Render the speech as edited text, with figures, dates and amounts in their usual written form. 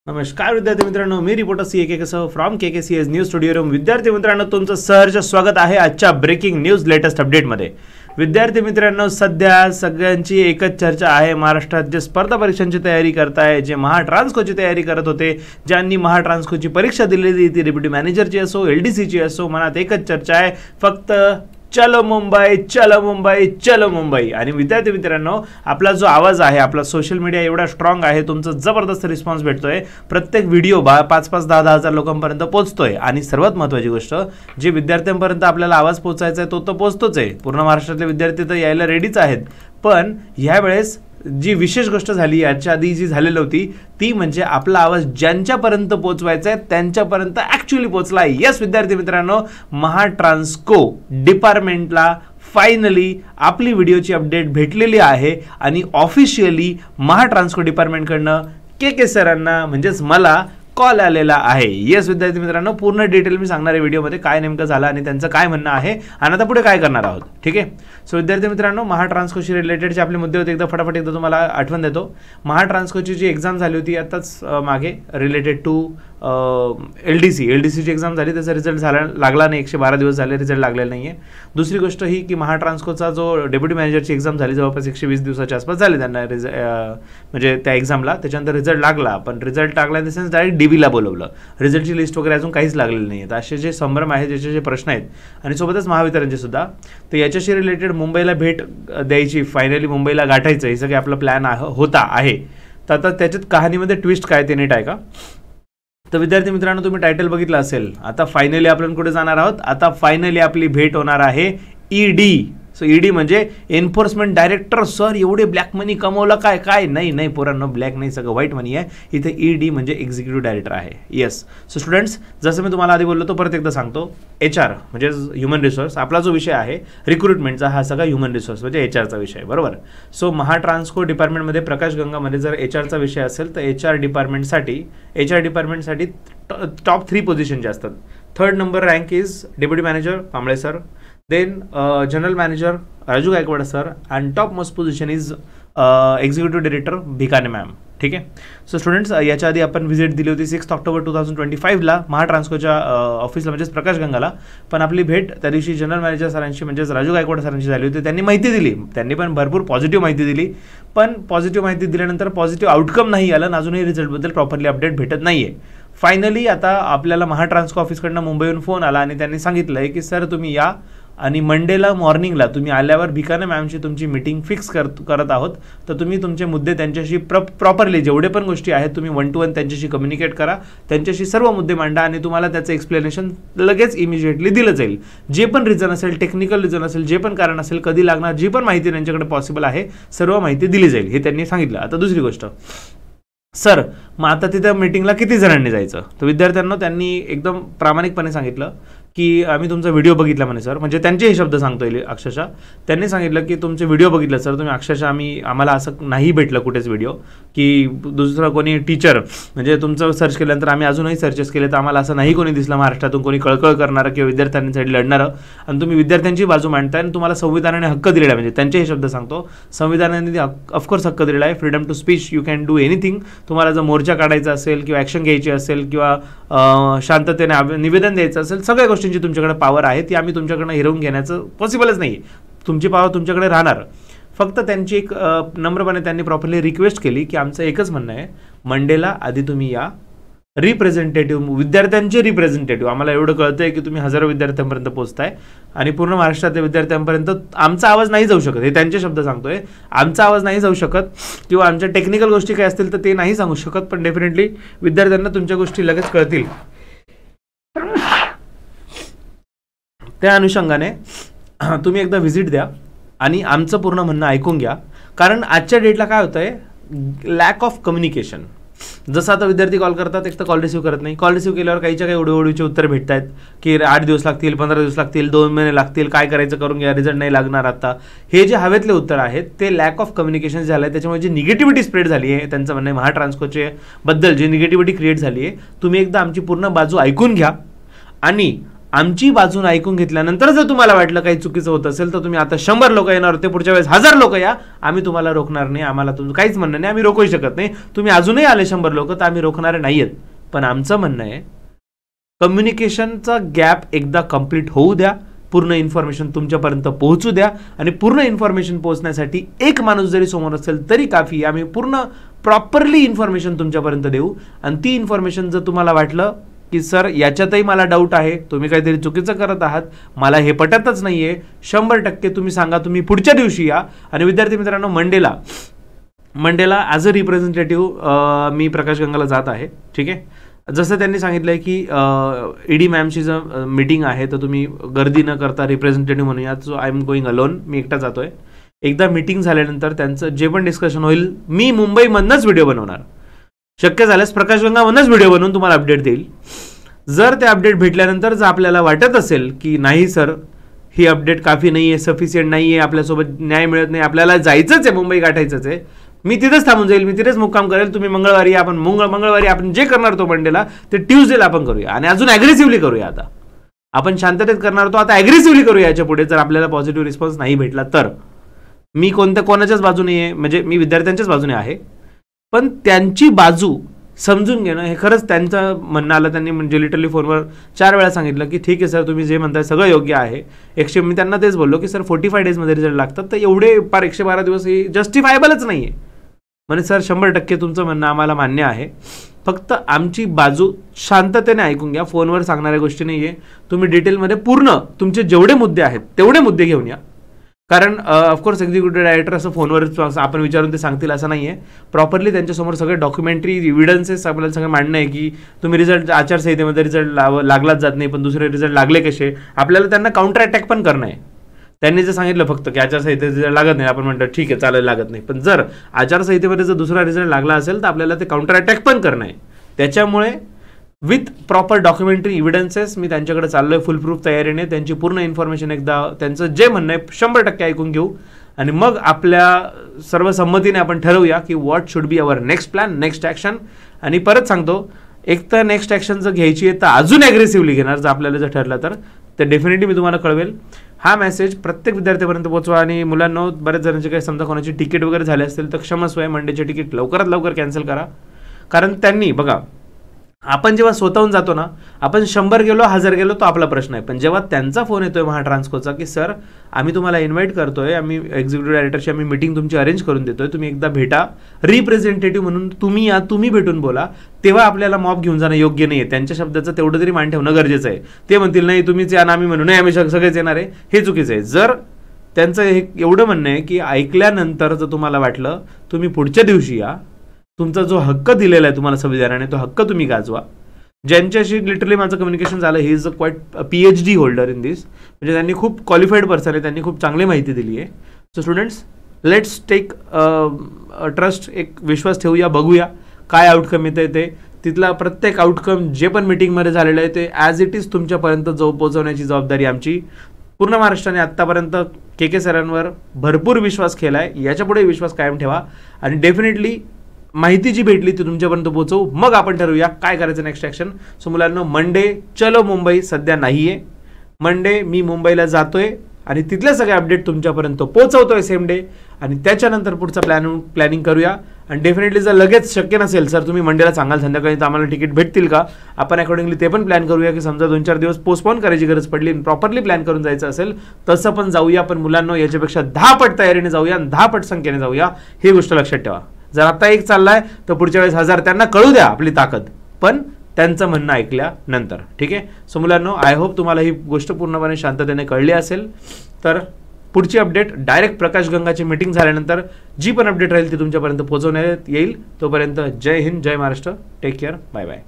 नमस्कार विद्यार्थी मित्रांनो, मी रिपोर्टर CAK सह from KKCS news studio room. विद्यार्थी मित्रांनो, तुमचं सहर्ष स्वागत आहे आजच्या ब्रेकिंग न्यूज लेटेस्ट अपडेटमध्ये. विद्यार्थी मित्रांनो, सध्या सगळ्यांची एकच चर्चा आहे. महाराष्ट्रात जे स्पर्धा परीक्षांची तयारी करताय, जे महाट्रान्सकोची तयारी करत होते, ज्यांनी महाट्रान्सकोची परीक्षा दिलेली, ती डेप्युटी मॅनेजरची असो, LDCची असो, मनात एकच चर्चा आहे, फक्त चलो मुंबई, चलो मुंबई, चलो मुंबई. आणि विद्यार्थी मित्रांनो, आपला जो आवाज आहे, आपला सोशल मीडिया एवढा स्ट्रॉंग आहे, तुमचा जबरदस्त रिस्पॉन्स भेटतोय. प्रत्येक व्हिडिओ 5-5, 10-10 हजार लोकांपर्यंत पोहोचतोय. आणि सर्वात महत्त्वाची गोष्ट, जे विद्यार्थ्यांपर्यंत आपल्याला आवाज पोहोचायचा आहे तो तर पोहोचतोच आहे. पूर्ण महाराष्ट्रातले विद्यार्थी तर यायला रेडीच आहेत. पण ह्यावेळेस जी विशेष गोष्ट झाली, याच्या आधी जी झालेली होती, ती म्हणजे आपला आवाज ज्यांच्यापर्यंत पोहोचवायचा आहे त्यांच्यापर्यंत ॲक्च्युअली पोहोचला आहे. येस विद्यार्थी मित्रांनो, महाट्रान्सको डिपार्टमेंटला फायनली आपली व्हिडिओची अपडेट भेटलेली आहे आणि ऑफिशियली महाट्रान्सको डिपार्टमेंटकडनं KK सरांना म्हणजेच मला कॉल आलेला आहे. येस विद्यार्थी मित्रांनो, पूर्ण डिटेल मी सांगणार आहे व्हिडिओमध्ये, काय नेमकं झालं आणि त्यांचं काय म्हणणं आहे आणि आता पुढे काय करणार आहोत. ठीक आहे. सो विद्यार्थी मित्रांनो, महाट्रान्सकोशी रिलेटेड जे आपले मुद्दे होते, एकदा फटाफट एकदा तुम्हाला आठवण देतो. महाट्रान्सकोची जी एक्झाम झाली होती आताच मागे, रिलेटेड टू LDCची एक्झाम झाली, त्याचा रिझल्ट लागला नाही. 112 दिवस झाले, रिझल्ट लागलेला नाही आहे. दुसरी गोष्ट ही की महाट्रान्सकोचा जो डेप्युटी मॅनेजरची एक्झाम झाली, जवळपास 120 दिवसाच्या आसपास झाले त्यांना म्हणजे त्या एक्झामला. त्याच्यानंतर रिझल्ट लागला, पण रिझल्ट लागला इन द सेन्स डायरेक्ट DBला बोलवलं. रिझल्टची लिस्ट वगैरे अजून काहीच लागलेलं नाही आहे. असे जे संभ्रम आहे, ज्याचे जे प्रश्न आहेत आणि सोबतच महावितरणचे सुद्धा, तर याच्याशी रिलेटेड मुंबईला भेट द्यायची, फायनली मुंबईला गाठायचं, हे सगळे आपला प्लॅन होता आहे. तर आता त्याच्यात कहाणीमध्ये ट्विस्ट काय ते नीट आहे का. तर विद्यार्थी मित्रांनो, तुम्ही टायटल बघितलं असेल. आता फायनली आपण कुठे जाणार आहोत, आता फायनली आपली भेट होणार आहे ED. सो ED म्हणजे एन्फोर्समेंट डायरेक्टर. सर एवढे ब्लॅक मनी कमवलं काय? काय नाही पोरांनो, ब्लॅक नाही, सगळं व्हाईट मनी आहे. इथे ED म्हणजे एक्झिक्युटिव्ह डायरेक्टर आहे. येस. सो स्टुडंट्स, जसं मी तुम्हाला आधी बोललो तो परत एकदा सांगतो, HR म्हणजे ह्युमन रिसोर्स, आपला जो विषय आहे रिक्रुटमेंटचा, हा सगळा ह्युमन रिसोर्स म्हणजे HRचा विषय, बरोबर. सो महाट्रान्सको डिपार्टमेंटमध्ये प्रकाश गंगामध्ये जर HRचा विषय असेल तर HR डिपार्टमेंटसाठी टॉप 3 पोझिशन जे असतात. 3rd number rank is deputy manager Kamble sir, then general manager Raju Gaikwad sir, and top most position is executive director Bhikane ma'am. ठीक आहे. सो स्टुडंट्स, याच्या आधी आपण व्हिजिट दिली होती 6 ऑक्टोबर 2025ला महाट्रान्सकोच्या ऑफिसला म्हणजेच प्रकाश गंगाला. पण आपली भेट त्या दिवशी जनरल मॅनेजर सरांशी म्हणजेच राजू गायकवाड सरांशी झाली होती. त्यांनी माहिती दिली, त्यांनी पण भरपूर पॉझिटिव्ह माहिती दिली. पण पॉझिटिव्ह माहिती दिल्यानंतर पॉझिटिव्ह आउटकम नाही आलं, अजूनही रिझल्टबद्दल प्रॉपरली अपडेट भेटत नाही आहे. फायनली आता आपल्याला महाट्रान्सको ऑफिसकडनं मुंबईहून फोन आला आणि त्यांनी सांगितलं आहे की सर तुम्ही या आणि मंडेला मॉर्निंगला तुम्ही आल्यावर भिकाने मॅमशी तुमची मीटिंग फिक्स करत आहोत. तर तुम्ही तुमचे मुद्दे त्यांच्याशी प्रॉपरली जेवढे पण गोष्टी आहेत तुम्ही 1 to 1 त्यांच्याशी कम्युनिकेट करा, त्यांच्याशी सर्व मुद्दे मांडा आणि तुम्हाला त्याचं एक्सप्लेनेशन लगेच इमिजिएटली दिलं जाईल. जे पण रिझन असेल, टेक्निकल रिझन असेल, जे पण कारण असेल, कधी लागणार, जी पण माहिती त्यांच्याकडे पॉसिबल आहे, सर्व माहिती दिली जाईल, हे त्यांनी सांगितलं. आता दुसरी गोष्ट, सर मग आता तिथं मीटिंगला किती जणांनी जायचं. तर विद्यार्थ्यांना त्यांनी एकदम प्रामाणिकपणे सांगितलं की आम्ही तुमचा व्हिडिओ बघितला म्हणे सर, म्हणजे त्यांचे हे शब्द सांगतो येईल अक्षरशः. त्यांनी सांगितलं की तुमचे व्हिडिओ बघितलं सर तुम्ही, अक्षरशः आम्हाला असं नाही भेटलं कुठेच व्हिडिओ की दुसरं कोणी टीचर म्हणजे तुमचं सर्च केल्यानंतर आम्ही अजूनही सर्चेस केले तर आम्हाला असं नाही कोणी दिसलं महाराष्ट्रातून कोणी कळकळ करणारं किंवा विद्यार्थ्यांसाठी लढणारं. आणि तुम्ही विद्यार्थ्यांची बाजू मांडताय आणि तुम्हाला संविधानाने हक्क दिलेला आहे, म्हणजे त्यांचे हे शब्द सांगतो, संविधानाने ऑफकोर्स हक्क दिलेला आहे, freedom to speech, you can do anything. तुम्हाला जर मोर्चा काढायचा असेल किंवा ॲक्शन घ्यायची असेल किंवा शांततेने निवेदन द्यायचं असेल, सगळ्या गोष्टींची तुमच्याकडे पॉवर आहे, ती आम्ही तुमच्याकडनं हिरवून घेण्याचं पॉसिबलच नाही. तुमची पॉवर तुमच्याकडे राहणार. फक्त त्यांची एक नम्रपणे त्यांनी प्रॉपरली रिक्वेस्ट केली की आमचं एकच म्हणणं आहे, मंडेला आधी तुम्ही या, रिप्रेझेंटेटिव्ह विद्यार्थ्यांचे रिप्रेझेंटेटिव्ह, आम्हाला एवढं कळतं आहे की तुम्ही हजारो विद्यार्थ्यांपर्यंत पोहोचताय आणि पूर्ण महाराष्ट्रातल्या विद्यार्थ्यांपर्यंत आमचा आवाज नाही जाऊ शकत, हे त्यांचे शब्द सांगतोय. आमचा आवाज नाही जाऊ शकत किंवा आमच्या टेक्निकल गोष्टी काय असतील तर ते नाही सांगू शकत, पण डेफिनेटली विद्यार्थ्यांना तुमच्या गोष्टी लगेच कळतील. त्या अनुषंगाने तुम्ही एकदा व्हिजिट द्या आणि आमचं पूर्ण म्हणणं ऐकून घ्या. कारण आजच्या डेटला काय होतं आहे, लॅक ऑफ कम्युनिकेशन. जसं आता विद्यार्थी कॉल करतात, एक तर कॉल रिसीव्ह करत नाही, कॉल रिसीव्ह केल्यावर काहीच्या काही ओढीचे उत्तर भेटत आहेत की 8 दिवस लागतील, 15 दिवस लागतील, 2 महिने लागतील, काय करायचं करून घ्या, रिझल्ट नाही लागणार आता. हे जे हवेतले उत्तर आहेत ते लॅक ऑफ कम्युनिकेशन झालं आहे. त्याच्यामुळे जी निगेटिव्हिटी स्प्रेड झाली आहे, त्यांचं म्हणणं आहे महाट्रान्सकोचे बद्दल जी निगेटिव्हिटी क्रिएट झाली आहे, तुम्ही एकदा आमची पूर्ण बाजू ऐकून घ्या आणि आमची बाजून ऐकून घेतल्यानंतर जर तुम्हाला वाटलं काही चुकीचं होत असेल तर तुम्ही आता 100 लोक येणार होते, पुढच्या वेळेस 1000 लोक या, आम्ही तुम्हाला रोखणार नाही, आम्हाला तुमचं काहीच म्हणणं नाही, आम्ही रोखूही शकत नाही. तुम्ही अजूनही आले 100 लोक तर आम्ही रोखणारे नाहीयेत. पण आमचं म्हणणं आहे कम्युनिकेशनचा गॅप एकदा कंप्लीट होऊ द्या, पूर्ण इन्फॉर्मेशन तुमच्यापर्यंत पोहोचू द्या, आणि पूर्ण इन्फॉर्मेशन पोहोचण्यासाठी एक माणूस जरी समोर असेल तरी काफी. आम्ही पूर्ण प्रॉपरली इन्फॉर्मेशन तुमच्यापर्यंत देऊ. आणि ती इन्फॉर्मेशन जर तुम्हाला वाटलं की सर याच्यातही मला डाऊट आहे, तुम्ही काहीतरी चुकीचं करत आहात, मला हे पटतच नाहीये, 100% तुम्ही सांगा, तुम्ही पुढच्या दिवशी या. आणि विद्यार्थी मित्रांनो, मंडेला ॲज अ रिप्रेझेंटेटिव्ह मी प्रकाश गंगाला जात आहे. ठीक आहे, जसं त्यांनी सांगितलं आहे की ईडी मॅमची जर मीटिंग आहे तर तुम्ही गर्दी न करता रिप्रेझेंटेटिव्ह म्हणून या. So I am going alone, मी एकटा जातोय. एकदा मीटिंग झाल्यानंतर त्यांचं जे पण डिस्कशन होईल मी मुंबईमधनंच व्हिडिओ बनवणार, शक्य झाल्यास प्रकाश गंगामधनंच व्हिडिओ बनवून तुम्हाला अपडेट देईल. जर ते अपडेट भेटल्यानंतर जर आपल्याला वाटत असेल की नाही सर ही अपडेट काफी नाही आहे, सफिशियंट नाही आहे, आपल्यासोबत न्याय मिळत नाही, आपल्याला जायचंच आहे, मुंबई गाठायचंच आहे, मी तिथेच थांबून जाईल, मी तिथेच मुक्काम करेल, तुम्ही मंगळवारी आपण मंगळवारी आपण जे करणार तो मंडेला ते ट्यूजडेला आपण करूया. आणि अजून ॲग्रेसिव्हली करूया. आता आपण शांततेत करणार होतो, आता ॲग्रेसिव्हली करूया याच्या पुढे. जर आपल्याला पॉझिटिव्ह रिस्पॉन्स नाही भेटला तर मी कोणाच्याच बाजूने आहे, म्हणजे मी विद्यार्थ्यांच्याच बाजूने आहे, पण त्यांची बाजू समजून घेणं हे खरंच त्यांचं म्हणणं आलं. त्यांनी म्हणजे लिटरली फोनवर 4 वेळा सांगितलं की ठीक आहे सर, तुम्ही जे म्हणताय सगळं योग्य आहे. मी त्यांना तेच बोललो की सर 45 डेजमध्ये रिझल्ट लागतात, तर एवढे 112 दिवस हे जस्टिफायबलच नाही आहे. म्हणजे सर 100% तुमचं म्हणणं आम्हाला मान्य आहे, फक्त आमची बाजू शांततेने ऐकून घ्या, फोनवर सांगणाऱ्या गोष्टी नाही आहे. तुम्ही डिटेलमध्ये पूर्ण तुमचे जेवढे मुद्दे आहेत तेवढे मुद्दे घेऊन या. कारण ऑफकोर्स एक्झिक्युटिव्ह डायरेक्टर असं फोनवर आपण विचारून ते सांगतील असं नाही आहे. प्रॉपरली त्यांच्यासमोर सगळे डॉक्युमेंटरी एव्हिडन्सेस आपल्याला सगळं मांडणं आहे की तुम्ही रिझल्ट आचारसंहितेमध्ये रिझल्ट लागलाच जात नाही, पण दुसरे रिझल्ट लागले कसे, आपल्याला त्यांना काउंटर अटॅक पण करणं आहे. त्यांनी जर सांगितलं फक्त की आचारसंहितेत रिझल्ट लागत नाही, आपण म्हणतो ठीक आहे चालेल लागत नाही, पण जर आचारसंहितेमध्ये जर दुसरा रिझल्ट लागला असेल तर आपल्याला ते काउंटर अटॅक पण करणं आहे. त्याच्यामुळे विथ प्रॉपर डॉक्युमेंटरी एव्हिडन्सेस मी त्यांच्याकडे चाललोय फुल प्रूफ तयारीने. त्यांची पूर्ण इन्फॉर्मेशन एकदा त्यांचं जे म्हणणं आहे 100% ऐकून घेऊ आणि मग आपल्या सर्व संमतीने आपण ठरवूया की what should be our next plan, next action. आणि परत सांगतो, एक तर नेक्स्ट ॲक्शन जर घ्यायची आहे तर अजून ॲग्रेसिव्हली घेणार, जर आपल्याला जर ठरलं तर डेफिनेटली मी तुम्हाला कळवेल. हा मेसेज प्रत्येक विद्यार्थ्यापर्यंत पोहोचवा. आणि मुलांना, बऱ्याच जणांचे काही समजा कोणाची तिकीट वगैरे झाले असतील तर क्षमस्व आहे, मंडेचे तिकीट लवकरात लवकर कॅन्सल करा. कारण त्यांनी बघा, आपण जेव्हा स्वतःहून जातो ना, आपण 100 गेलो 1000 गेलो तो आपला प्रश्न आहे, पण जेव्हा त्यांचा फोन येतोय महाट्रान्सकोचा की सर आम्ही तुम्हाला इन्व्हाइट करतोय, आम्ही एक्झिक्युटिव्ह डायरेक्टरशी आम्ही मीटिंग तुमची अरेंज करून देतोय, तुम्ही एकदा भेटा, रिप्रेझेंटेटिव्ह म्हणून तुम्ही या, तुम्ही भेटून बोला, तेव्हा आपल्याला मॉब घेऊन जाणं योग्य नाही आहे. त्यांच्या शब्दाचं तेवढं तरी मान ठेवणं गरजेचं आहे. ते म्हणतील नाही तुम्हीच या ना, आम्ही म्हणू नाही आम्ही सगळेच येणार आहे, हे चुकीचं आहे. जर त्यांचं हे एवढं म्हणणं आहे की ऐकल्यानंतर जर तुम्हाला वाटलं, तुम्ही पुढच्या दिवशी या, तुमचा जो हक्क दिलेला आहे तुम्हाला संविधानाने तो हक्क तुम्ही गाजवा. ज्यांच्याशी लिटरली माझं कम्युनिकेशन झालं, he is a quiet PhD holder in this, म्हणजे त्यांनी खूप क्वालिफाईड पर्सन आहे, त्यांनी खूप चांगली माहिती दिली आहे. So students, let's take trust, एक विश्वास ठेवूया, बघूया काय आउटकम येतं ते. तिथला प्रत्येक आउटकम जे पण मीटिंगमध्ये झालेलं आहे ते ॲज इट इज तुमच्यापर्यंत पोहोचवण्याची जबाबदारी आमची. पूर्ण महाराष्ट्राने आत्तापर्यंत KK सरांवर भरपूर विश्वास केला आहे, याच्यापुढे विश्वास कायम ठेवा आणि डेफिनेटली माहिती जी भेटली ती तुमच्यापर्यंत पोहोचवू. मग आपण ठरवूया काय करायचं नेक्स्ट ॲक्शन. सो मुलांना, मंडे चलो मुंबई सध्या नाही आहे. मंडे मी मुंबईला जातोय आणि तिथले सगळे अपडेट तुमच्यापर्यंत पोहोचवतोय सेम डे, आणि त्याच्यानंतर पुढचा प्लॅनिंग करूया. आणि डेफिनेटली जर लगेच शक्य नसेल सर तुम्ही मंडेला सांगाल संध्याकाळी तर आम्हाला तिकीट भेटतील का, आपण अकॉर्डिंगली ते पण प्लॅन करूया की समजा 2-4 दिवस पोस्टपोन करायची गरज पडली आणि प्रॉपरली प्लॅन करून जायचं असेल तसं पण जाऊया. पण मुलांना याच्यापेक्षा 10 पट तयारीने जाऊया आणि 10 पट संख्येने जाऊया, ही गोष्ट लक्षात ठेवा. जर आता एक चाललाय तर पुढच्या वेळेस 1000 त्यांना कळू द्या आपली ताकद, पण त्यांचं म्हणणं ऐकल्यानंतर. ठीक आहे. सो मुलांनो, आय होप तुम्हाला ही गोष्ट पूर्णपणे शांततेने कळली असेल. तर पुढची अपडेट डायरेक्ट प्रकाश गंगाची मीटिंग झाल्यानंतर जी पण अपडेट राहील ती तुमच्यापर्यंत पोहोचवण्यात येईल. तोपर्यंत जय हिंद, जय Maharashtra, take care, bye bye.